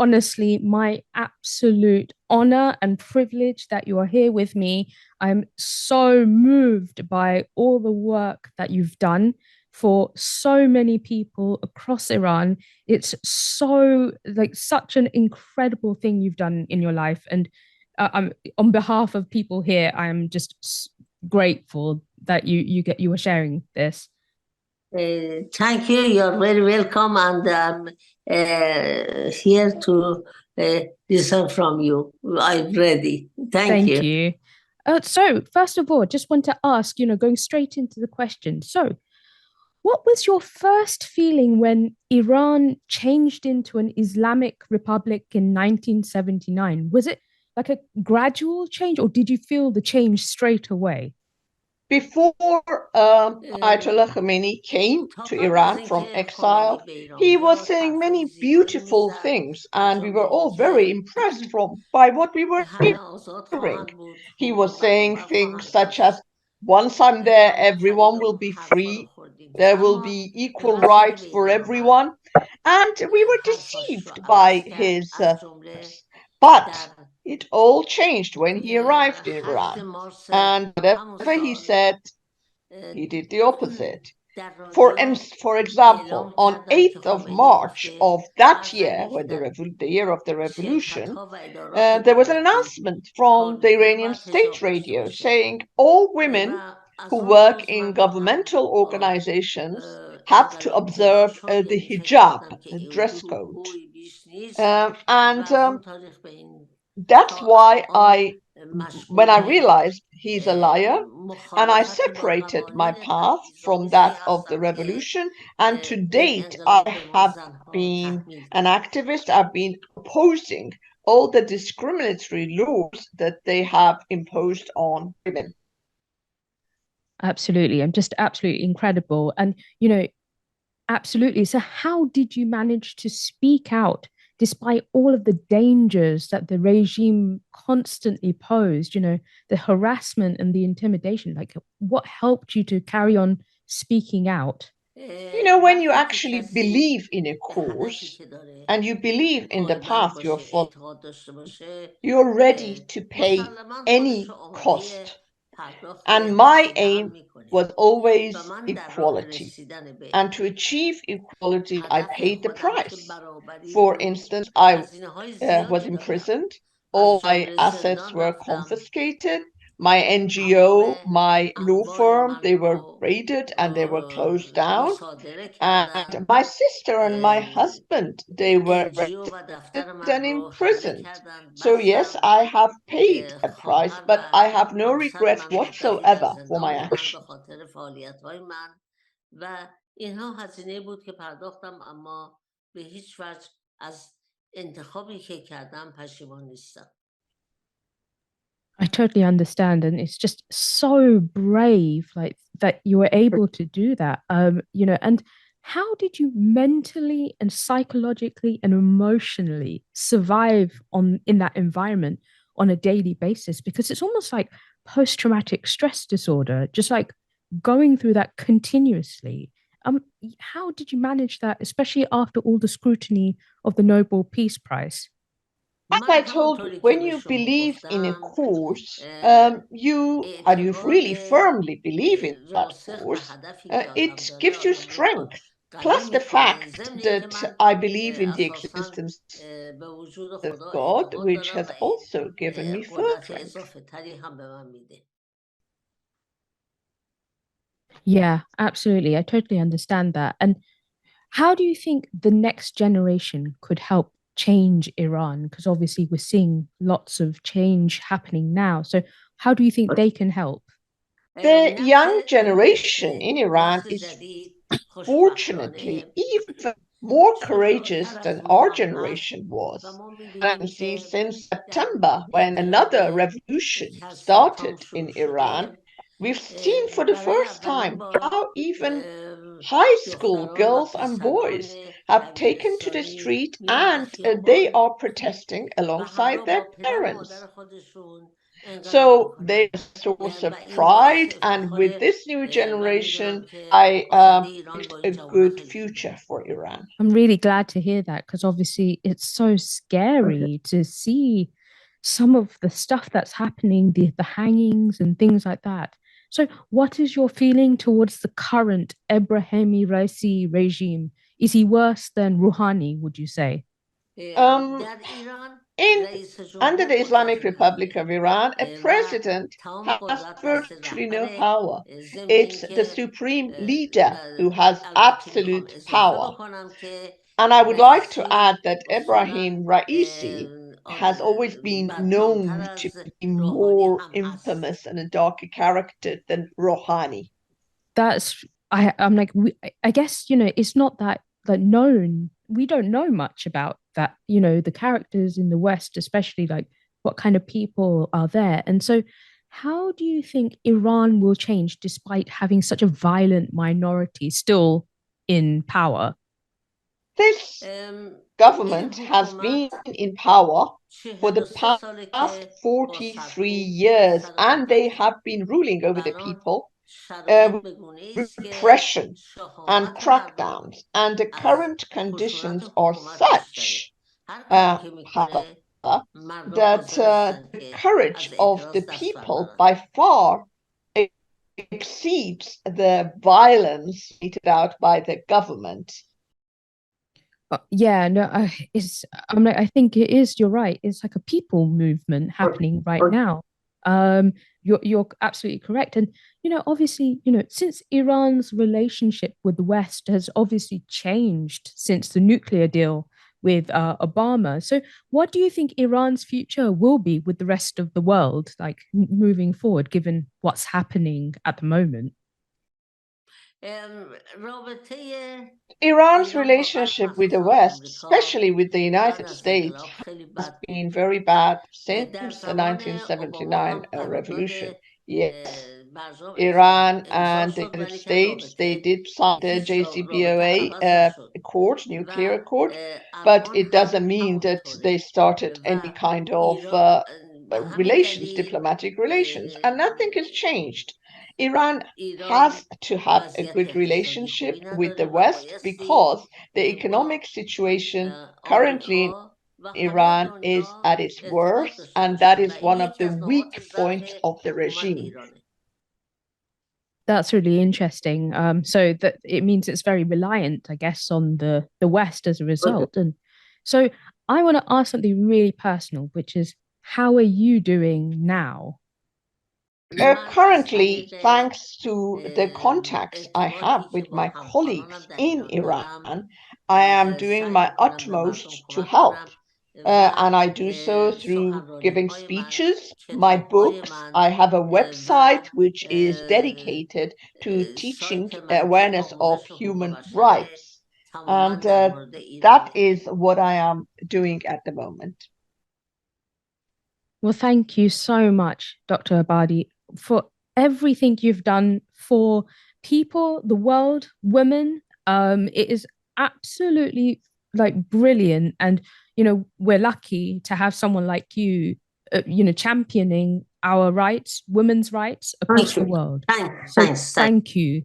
honestly my absolute honor and privilege that you are here with me. I'm so moved by all the work that you've done for so many people across Iran. It's so like such an incredible thing you've done in your life. And I'm on behalf of people here, I'm just grateful that you were sharing this. Thank you. You're very welcome, and I'm here to listen from you. I'm ready. Thank Thank you. you. So, first of all, just want to ask, going straight into the question. So, what was your first feeling when Iran changed into an Islamic republic in 1979? Was it like a gradual change, or did you feel the change straight away? Before Ayatollah Khomeini came to Iran from exile, he was saying many beautiful things, and we were all very impressed by what we were hearing. He was saying things such as, once I'm there, everyone will be free, there will be equal rights for everyone, and we were deceived by his but it all changed when he arrived in Iran, and whatever he said, he did the opposite. For example, on 8th of March of that year, when the year of the revolution, there was an announcement from the Iranian state radio saying all women who work in governmental organizations have to observe the hijab, the dress code. And that's why when I realized he's a liar, and I separated my path from that of the revolution, and to date I have been an activist. I've been opposing all the discriminatory laws that they have imposed on women. Absolutely. I'm just absolutely incredible. And, absolutely. So, how did you manage to speak out despite all of the dangers that the regime constantly posed, the harassment and the intimidation? Like, what helped you to carry on speaking out? When you actually believe in a cause and you believe in the path you're following, you're ready to pay any cost. And my aim was always equality. And to achieve equality, I paid the price. For instance, I was imprisoned. All my assets were confiscated. My NGO, my law firm, they were raided and they were closed down. And my sister and my husband, they were arrested and imprisoned. So yes, I have paid a price, but I have no regrets whatsoever for my actions. و اینها هزینه بود که پرداختم، اما به هیچ وجه از انتخابی که کردم پشیمان نیستم. I totally understand, and it's just so brave, like that you were able to do that. And how did you mentally and psychologically and emotionally survive in that environment on a daily basis? Because it's almost like post-traumatic stress disorder, just like going through that continuously. How did you manage that, especially after all the scrutiny of the Nobel Peace Prize? As I told you, when you believe in a cause, you really firmly believe in that cause, it gives you strength. Plus the fact that I believe in the existence of God, which has also given me strength. Yeah, absolutely. I totally understand that. And how do you think the next generation could help change Iran? Because obviously we're seeing lots of change happening now. So how do you think they can help? The young generation in Iran is fortunately even more courageous than our generation was. And see, since September, when another revolution started in Iran, we've seen for the first time how even high school girls and boys have taken to the street, and they are protesting alongside their parents. So there's a source of pride, and with this new generation, I predict a good future for Iran. I'm really glad to hear that because obviously it's so scary to see some of the stuff that's happening, the hangings and things like that. So, what is your feeling towards the current Ebrahimi Raisi regime? Is he worse than Rouhani, would you say? Um, in Under the Islamic Republic of Iran, a president has virtually no power. It's the supreme leader who has absolute power. And I would like to add that Ebrahim Raisi has always been known to be more infamous and a darker character than Rouhani. That's I'm like I guess it's not that known. We don't know much about that. The characters in the West, especially like what kind of people are there, and so. How do you think Iran will change despite having such a violent minority still in power? This government has been in power for the past 43 years, and they have been ruling over the people with repression and crackdowns. And the current conditions are such, however, that the courage of the people by far exceeds the violence meted out by the government. Yeah, no, I'm like, I think it is, you're right. It's like a people movement happening right now. You're absolutely correct. And, obviously, since Iran's relationship with the West has obviously changed since the nuclear deal with Obama. So what do you think Iran's future will be with the rest of the world, like moving forward, given what's happening at the moment? Iran's relationship with the West, especially with the United States, has been very bad since the 1979 revolution. Yes, Iran and the United States, they did sign the JCPOA accord, nuclear accord, but it doesn't mean that they started any kind of relations, diplomatic relations, and nothing has changed. Iran has to have a good relationship with the West because the economic situation currently in Iran is at its worst, and that is one of the weak points of the regime. That's really interesting. So that it means it's very reliant, I guess, on the West as a result. And so I want to ask something really personal, which is how are you doing now? Currently, thanks to the contacts I have with my colleagues in Iran, I am doing my utmost to help. And I do so through giving speeches, my books. I have a website which is dedicated to teaching awareness of human rights. And that is what I am doing at the moment. Well, thank you so much, Dr. Abadi, for everything you've done for people, the world, women. It is absolutely like brilliant. And, we're lucky to have someone like you, championing our rights, women's rights across the world. So Thanks. thank you.